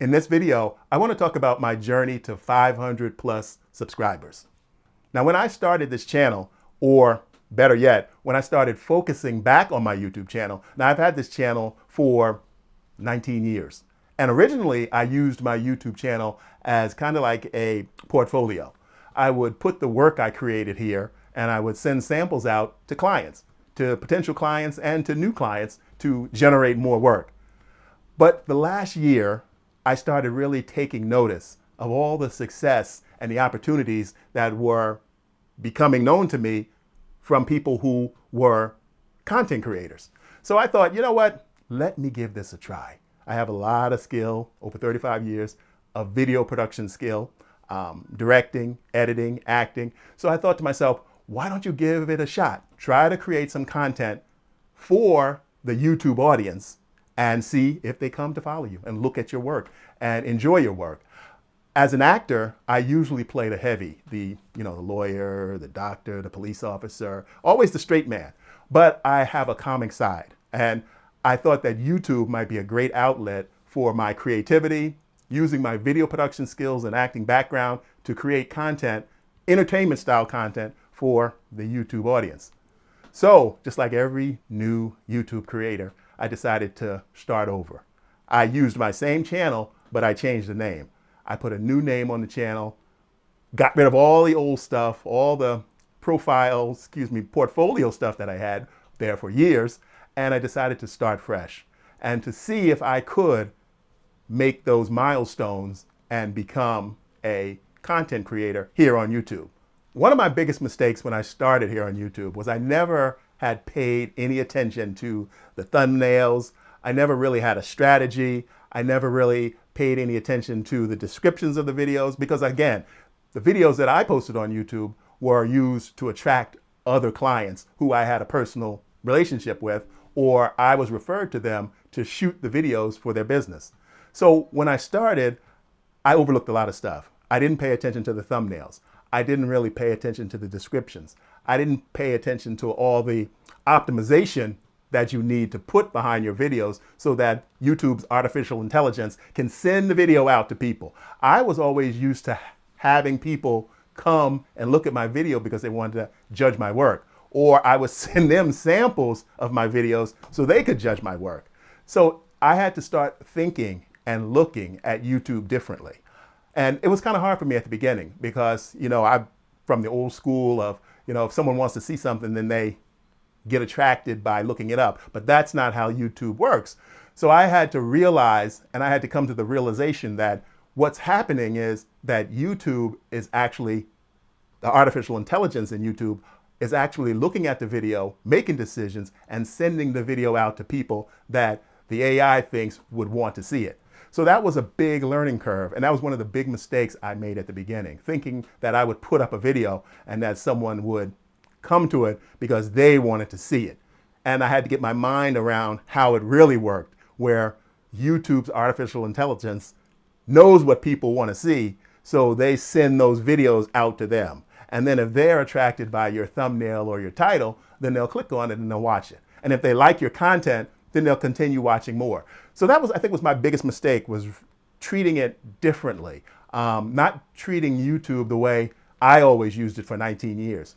In this video, I want to talk about my journey to 500 plus subscribers. Now, when I started this channel, or better yet, when I started focusing back on my YouTube channel, now I've had this channel for 19 years. And originally, I used my YouTube channel as kind of like a portfolio. I would put the work I created here, and I would send samples out to clients, to potential clients and to new clients to generate more work. But the last year, I started really taking notice of all the success and the opportunities that were becoming known to me from people who were content creators. So I thought, you know what? Let me give this a try. I have a lot of skill, over 35 years of video production skill, directing, editing, acting. So I thought to myself, why don't you give it a shot? Try to create some content for the YouTube audience and see if they come to follow you and look at your work and enjoy your work. As an actor, I usually play the heavy, the lawyer, the doctor, the police officer, always the straight man. But I have a comic side, and I thought that YouTube might be a great outlet for my creativity, using my video production skills and acting background to create content, entertainment style content for the YouTube audience. So, just like every new YouTube creator, I decided to start over. I used my same channel, but I changed the name. I put a new name on the channel, got rid of all the old stuff, all the portfolio stuff that I had there for years, and I decided to start fresh and to see if I could make those milestones and become a content creator here on YouTube. One of my biggest mistakes when I started here on YouTube was I never had paid any attention to the thumbnails. I never really had a strategy. I never really paid any attention to the descriptions of the videos because, again, the videos that I posted on YouTube were used to attract other clients who I had a personal relationship with, or I was referred to them to shoot the videos for their business. So when I started, I overlooked a lot of stuff. I didn't pay attention to the thumbnails. I didn't really pay attention to the descriptions. I didn't pay attention to all the optimization that you need to put behind your videos so that YouTube's artificial intelligence can send the video out to people. I was always used to having people come and look at my video because they wanted to judge my work, or I would send them samples of my videos so they could judge my work. So I had to start thinking and looking at YouTube differently. And it was kind of hard for me at the beginning because, I'm from the old school of, if someone wants to see something, then they get attracted by looking it up. But that's not how YouTube works. So I had to realize, and I had to come to the realization that what's happening is that YouTube is actually, the artificial intelligence in YouTube is actually looking at the video, making decisions, and sending the video out to people that the AI thinks would want to see it. So that was a big learning curve, and that was one of the big mistakes I made at the beginning, thinking that I would put up a video and that someone would come to it because they wanted to see it. And I had to get my mind around how it really worked, where YouTube's artificial intelligence knows what people want to see, so they send those videos out to them. And then if they're attracted by your thumbnail or your title, then they'll click on it and they'll watch it. And if they like your content, then they'll continue watching more. So that was, I think, was my biggest mistake, was treating it differently. Not treating YouTube the way I always used it for 19 years,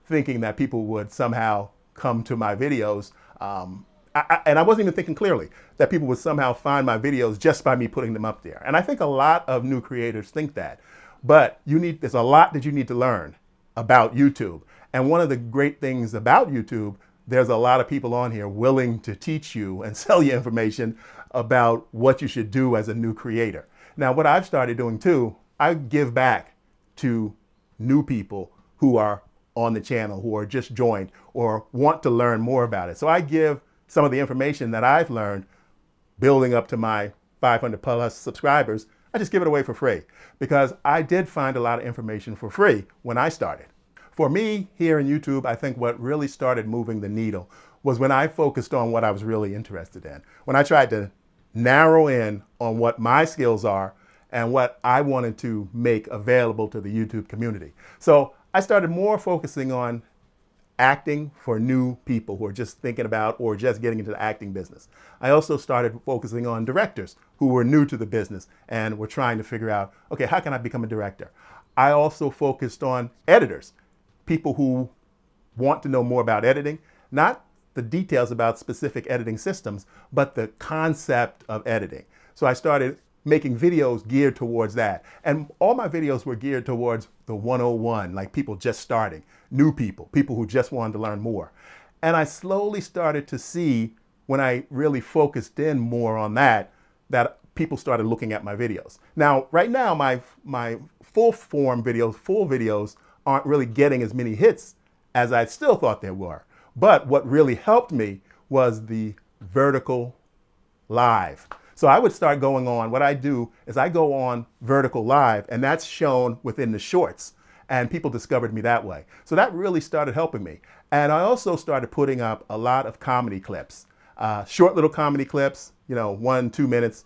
thinking that people would somehow come to my videos. And I wasn't even thinking clearly that people would somehow find my videos just by me putting them up there. And I think a lot of new creators think that. But there's a lot that you need to learn about YouTube. And one of the great things about YouTube, there's a lot of people on here willing to teach you and sell you information about what you should do as a new creator. Now, what I've started doing too, I give back to new people who are on the channel, who are just joined or want to learn more about it. So I give some of the information that I've learned building up to my 500 plus subscribers. I just give it away for free because I did find a lot of information for free when I started. For me, here in YouTube, I think what really started moving the needle was when I focused on what I was really interested in. When I tried to narrow in on what my skills are and what I wanted to make available to the YouTube community. So I started more focusing on acting for new people who are just thinking about or just getting into the acting business. I also started focusing on directors who were new to the business and were trying to figure out, okay, how can I become a director? I also focused on editors, people who want to know more about editing, not the details about specific editing systems, but the concept of editing. So I started making videos geared towards that. And all my videos were geared towards the 101, like people just starting, new people who just wanted to learn more. And I slowly started to see, when I really focused in more on that, that people started looking at my videos. Now, right now, my full videos aren't really getting as many hits as I still thought they were. But what really helped me was the vertical live. So I would start going on, what I do is I go on vertical live, and that's shown within the shorts, and people discovered me that way. So that really started helping me. And I also started putting up a lot of comedy clips, short little comedy clips, 1-2 minutes,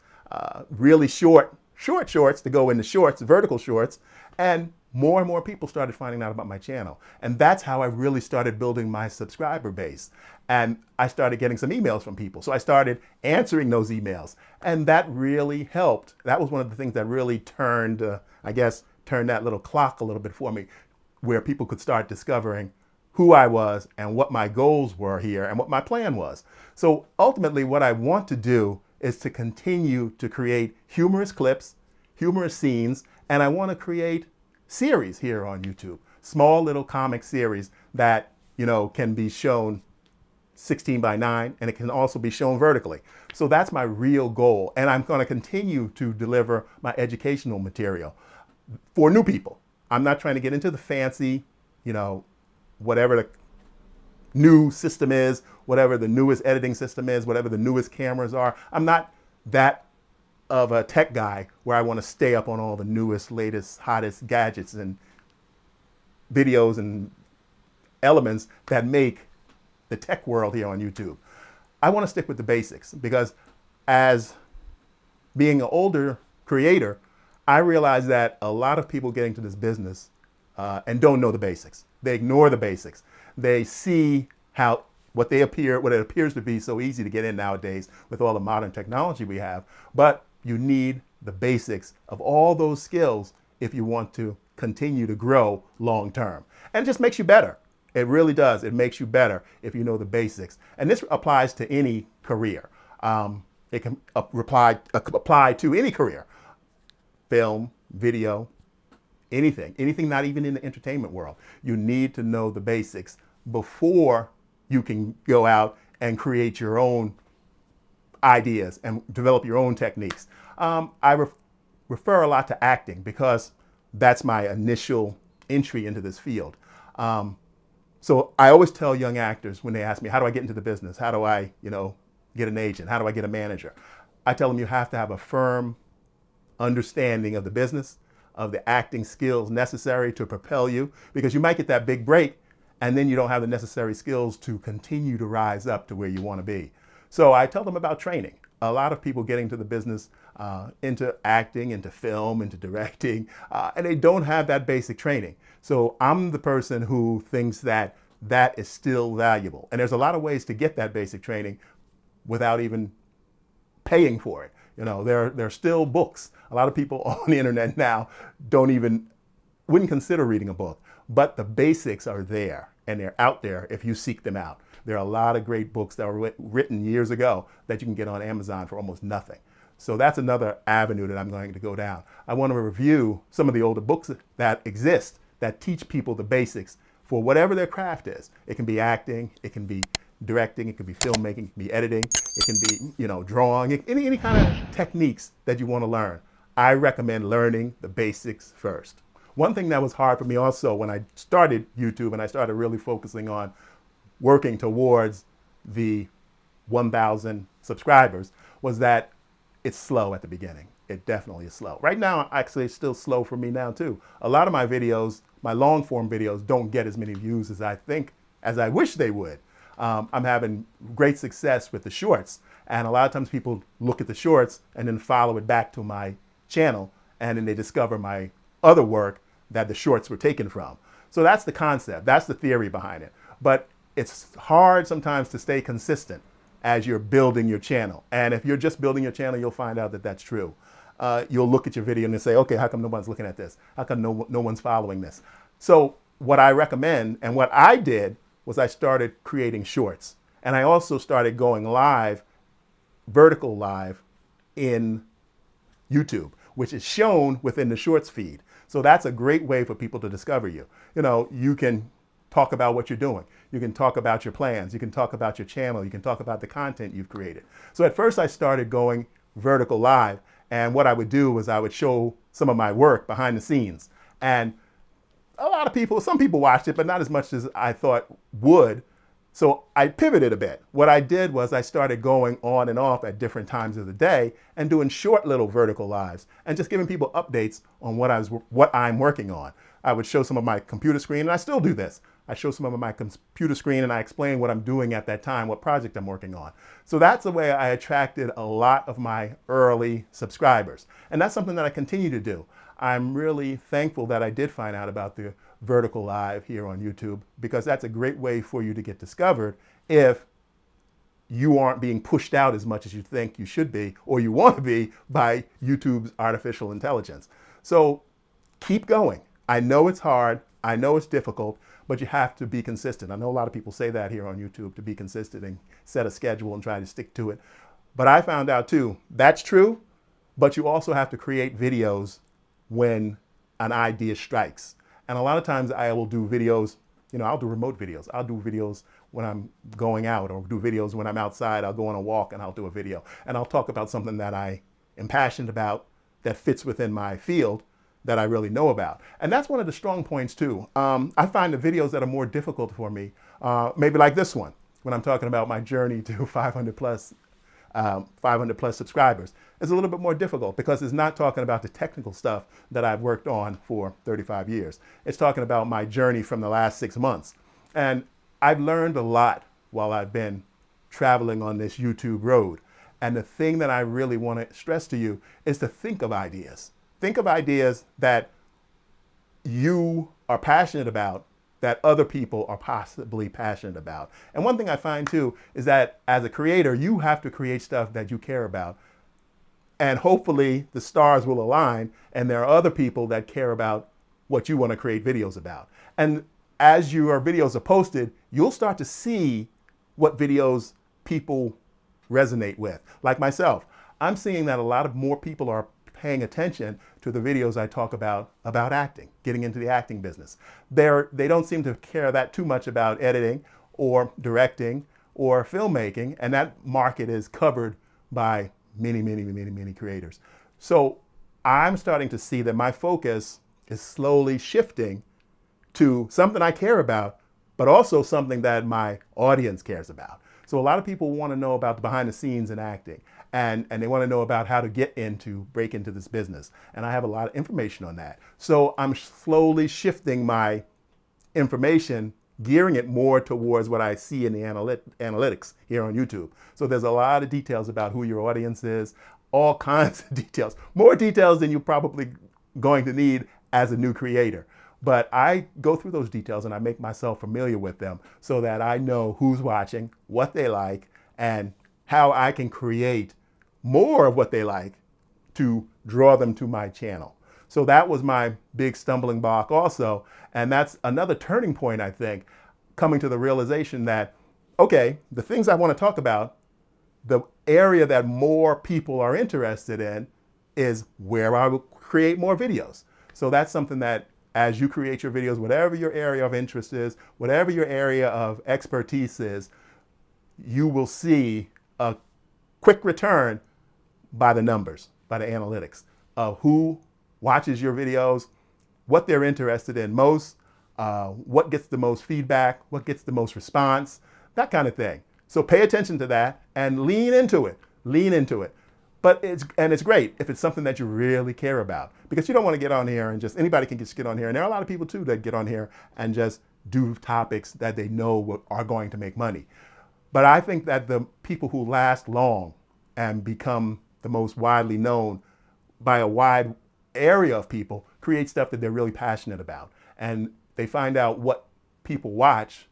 really short shorts to go in the shorts, vertical shorts, and more people started finding out about my channel. And that's how I really started building my subscriber base. And I started getting some emails from people. So I started answering those emails. And that really helped. That was one of the things that really turned that little clock a little bit for me, where people could start discovering who I was and what my goals were here and what my plan was. So ultimately, what I want to do is to continue to create humorous clips, humorous scenes, and I want to create series here on YouTube, small little comic series that, can be shown 16:9, and it can also be shown vertically. So that's my real goal. And I'm going to continue to deliver my educational material for new people. I'm not trying to get into the fancy, whatever the new system is, whatever the newest editing system is, whatever the newest cameras are. I'm not that of a tech guy where I want to stay up on all the newest, latest, hottest gadgets and videos and elements that make the tech world here on YouTube. I want to stick with the basics, because as being an older creator, I realize that a lot of people get into this business and don't know the basics. They ignore the basics. They see what it appears to be so easy to get in nowadays with all the modern technology we have. But you need the basics of all those skills if you want to continue to grow long term. And it just makes you better. It really does. It makes you better if you know the basics. And this applies to any career. It can apply to any career. Film, video, anything not even in the entertainment world. You need to know the basics before you can go out and create your own ideas and develop your own techniques. I refer a lot to acting because that's my initial entry into this field. So I always tell young actors when they ask me, how do I get into the business? How do I, get an agent? How do I get a manager? I tell them you have to have a firm understanding of the business, of the acting skills necessary to propel you, because you might get that big break and then you don't have the necessary skills to continue to rise up to where you want to be. So I tell them about training. A lot of people get into the business, into acting, into film, into directing, and they don't have that basic training. So I'm the person who thinks that that is still valuable. And there's a lot of ways to get that basic training without even paying for it. There are still books. A lot of people on the internet now wouldn't consider reading a book, but the basics are there and they're out there if you seek them out. There are a lot of great books that were written years ago that you can get on Amazon for almost nothing. So that's another avenue that I'm going to go down. I want to review some of the older books that exist that teach people the basics for whatever their craft is. It can be acting, it can be directing, it can be filmmaking, it can be editing, it can be, drawing, any kind of techniques that you want to learn. I recommend learning the basics first. One thing that was hard for me also when I started YouTube and I started really focusing on working towards the 1,000 subscribers was that it's slow at the beginning. It definitely is slow. Right now, actually, it's still slow for me now too. A lot of my videos, my long form videos, don't get as many views as I wish they would. I'm having great success with the shorts. And a lot of times people look at the shorts and then follow it back to my channel. And then they discover my other work that the shorts were taken from. So that's the concept. That's the theory behind it. but it's hard sometimes to stay consistent as you're building your channel. And if you're just building your channel, you'll find out that that's true. You'll look at your video and say, okay, how come no one's looking at this? How come no one's following this? So what I recommend, and what I did, was I started creating shorts. And I also started going live, vertical live, in YouTube, which is shown within the shorts feed. So that's a great way for people to discover you. You know, you can talk about what you're doing. You can talk about your plans. You can talk about your channel. You can talk about the content you've created. So at first I started going vertical live, and what I would do was I would show some of my work behind the scenes. And a lot of people, some people watched it, but not as much as I thought would. So I pivoted a bit. What I did was I started going on and off at different times of the day and doing short little vertical lives and just giving people updates on what I'm working on. I would show some of my computer screen, and I still do this. I show some of my computer screen and I explain what I'm doing at that time, what project I'm working on. So that's the way I attracted a lot of my early subscribers. And that's something that I continue to do. I'm really thankful that I did find out about the vertical live here on YouTube, because that's a great way for you to get discovered if you aren't being pushed out as much as you think you should be or you want to be by YouTube's artificial intelligence. So keep going. I know it's hard. I know it's difficult, but you have to be consistent. I know a lot of people say that here on YouTube, to be consistent and set a schedule and try to stick to it. But I found out too, that's true, but you also have to create videos when an idea strikes. And a lot of times I will do videos, you know, I'll do remote videos. I'll do videos when I'm going out, or do videos when I'm outside. I'll go on a walk and I'll do a video. And I'll talk about something that I am passionate about, that fits within my field, that I really know about. And that's one of the strong points too. I find the videos that are more difficult for me, maybe like this one, when I'm talking about my journey to 500 plus subscribers, is a little bit more difficult because it's not talking about the technical stuff that I've worked on for 35 years. It's talking about my journey from the last 6 months. And I've learned a lot while I've been traveling on this YouTube road. And the thing that I really want to stress to you is to think of ideas. Think of ideas that you are passionate about, that other people are possibly passionate about. And one thing I find too is that as a creator, you have to create stuff that you care about. And hopefully the stars will align and there are other people that care about what you want to create videos about. And as your videos are posted, you'll start to see what videos people resonate with. Like myself, I'm seeing that a lot of more people are paying attention to the videos I talk about acting, getting into the acting business. They don't seem to care that too much about editing or directing or filmmaking, and that market is covered by many creators. So I'm starting to see that my focus is slowly shifting to something I care about, but also something that my audience cares about. So a lot of people want to know about the behind the scenes in acting, and they want to know about how to break into this business. And I have a lot of information on that. So I'm slowly shifting my information, gearing it more towards what I see in the analytics here on YouTube. So there's a lot of details about who your audience is, all kinds of details, more details than you're probably going to need as a new creator. But I go through those details and I make myself familiar with them so that I know who's watching, what they like, and how I can create more of what they like to draw them to my channel. So that was my big stumbling block also. And that's another turning point, I think, coming to the realization that, okay, the things I want to talk about, the area that more people are interested in is where I will create more videos. So that's something that as you create your videos, whatever your area of interest is, whatever your area of expertise is, you will see a quick return by the numbers, by the analytics of who watches your videos, what they're interested in most, what gets the most feedback, what gets the most response, that kind of thing. So pay attention to that and lean into it. Lean into it. But it's great if it's something that you really care about, because you don't want to get on here and just, anybody can just get on here. And there are a lot of people too that get on here and just do topics that they know are going to make money. But I think that the people who last long and become the most widely known by a wide area of people create stuff that they're really passionate about. And they find out what people watch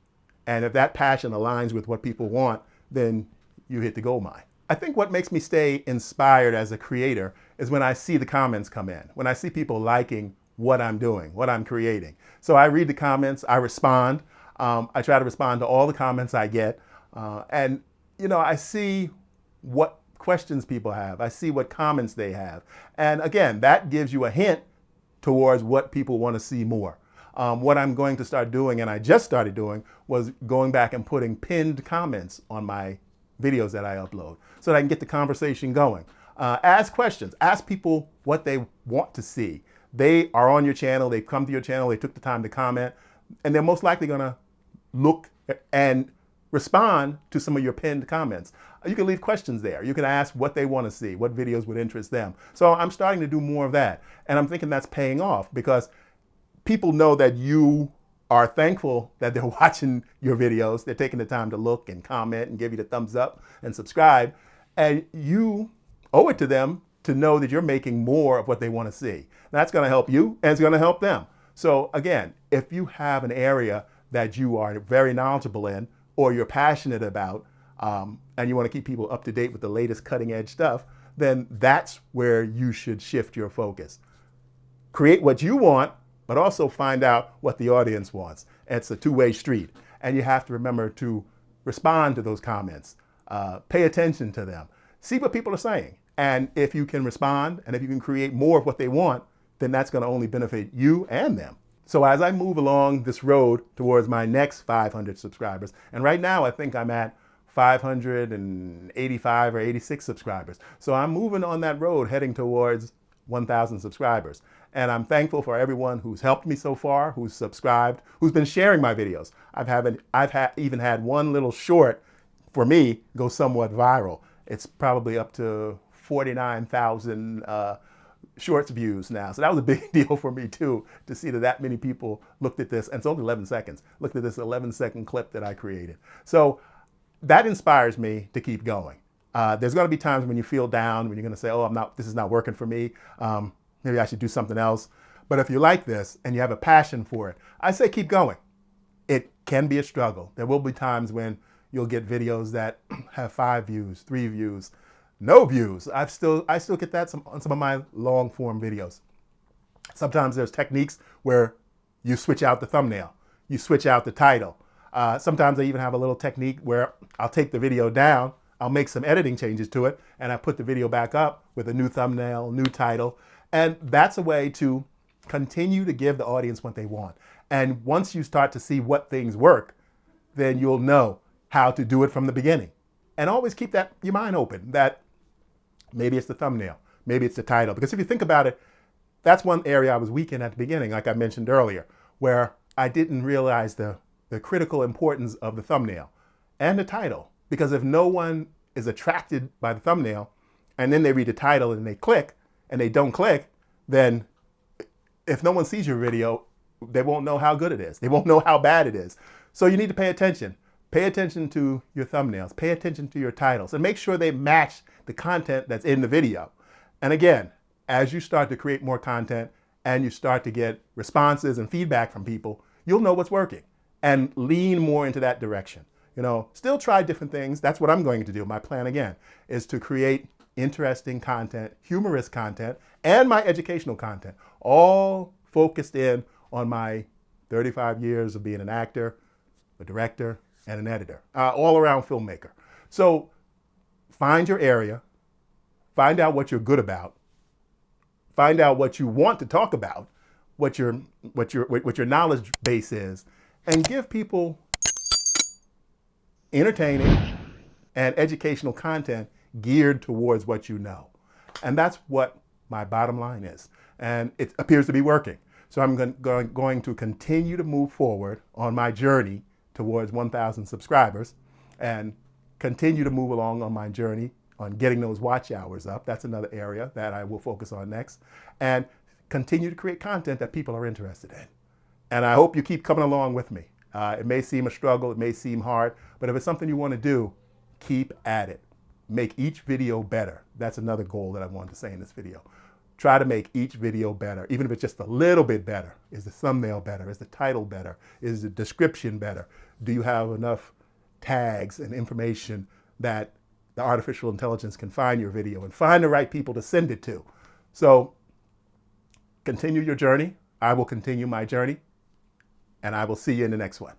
And if that passion aligns with what people want, then you hit the gold mine. I think what makes me stay inspired as a creator is when I see the comments come in, when I see people liking what I'm doing, what I'm creating. So I read the comments, I respond. I try to respond to all the comments I get. And, you know, I see what questions people have. I see what comments they have. And again, that gives you a hint towards what people want to see more. What I'm going to start doing, and I just started doing, was going back and putting pinned comments on my videos that I upload so that I can get the conversation going. Ask questions. Ask people what they want to see. They are on your channel. They've come to your channel. They took the time to comment. And they're most likely going to look and respond to some of your pinned comments. You can leave questions there. You can ask what they want to see, what videos would interest them. So I'm starting to do more of that. And I'm thinking that's paying off because people know that you are thankful that they're watching your videos. They're taking the time to look and comment and give you the thumbs up and subscribe. And you owe it to them to know that you're making more of what they want to see. That's going to help you and it's going to help them. So again, if you have an area that you are very knowledgeable in or you're passionate about and you want to keep people up to date with the latest cutting edge stuff, then that's where you should shift your focus. Create what you want, but also find out what the audience wants. It's a two-way street. And you have to remember to respond to those comments. Pay attention to them. See what people are saying. And if you can respond and if you can create more of what they want, then that's going to only benefit you and them. So as I move along this road towards my next 500 subscribers, and right now I think I'm at 585 or 86 subscribers. So I'm moving on that road heading towards 1,000 subscribers. And I'm thankful for everyone who's helped me so far, who's subscribed, who's been sharing my videos. I've even had one little short for me go somewhat viral. It's probably up to 49,000 shorts views now. So that was a big deal for me too, to see that many people looked at this, and it's only 11 seconds, looked at this 11-second clip that I created. So that inspires me to keep going. There's going to be times when you feel down, when you're going to say, oh, this is not working for me. Maybe I should do something else. But if you like this and you have a passion for it, I say keep going. It can be a struggle. There will be times when you'll get videos that have 5 views, 3 views, no views. I still get that on some of my long form videos. Sometimes there's techniques where you switch out the thumbnail, you switch out the title. Sometimes I even have a little technique where I'll take the video down, I'll make some editing changes to it, and I put the video back up with a new thumbnail, new title. And that's a way to continue to give the audience what they want. And once you start to see what things work, then you'll know how to do it from the beginning. And always keep your mind open that maybe it's the thumbnail, maybe it's the title. Because if you think about it, that's one area I was weak in at the beginning, like I mentioned earlier, where I didn't realize the critical importance of the thumbnail and the title. Because if no one is attracted by the thumbnail and then they read the title and they click and they don't click, then if no one sees your video, they won't know how good it is. They won't know how bad it is. So you need to pay attention. Pay attention to your thumbnails, pay attention to your titles, and make sure they match the content that's in the video. And again, as you start to create more content and you start to get responses and feedback from people, you'll know what's working and lean more into that direction. You know, still try different things. That's what I'm going to do. My plan, again, is to create interesting content, humorous content, and my educational content, all focused in on my 35 years of being an actor, a director, and an editor, all-around filmmaker. So find your area, find out what you're good about, find out what you want to talk about, what your knowledge base is, and give people entertaining and educational content geared towards what you know. And that's what my bottom line is. And it appears to be working. So I'm going to continue to move forward on my journey towards 1,000 subscribers and continue to move along on my journey on getting those watch hours up. That's another area that I will focus on next. And continue to create content that people are interested in. And I hope you keep coming along with me. It may seem a struggle, it may seem hard, but if it's something you want to do, keep at it. Make each video better. That's another goal that I wanted to say in this video. try to make each video better, even if it's just a little bit better. Is the thumbnail better? Is the title better? Is the description better? Do you have enough tags and information that the artificial intelligence can find your video and find the right people to send it to? So continue your journey. I will continue my journey, and I will see you in the next one.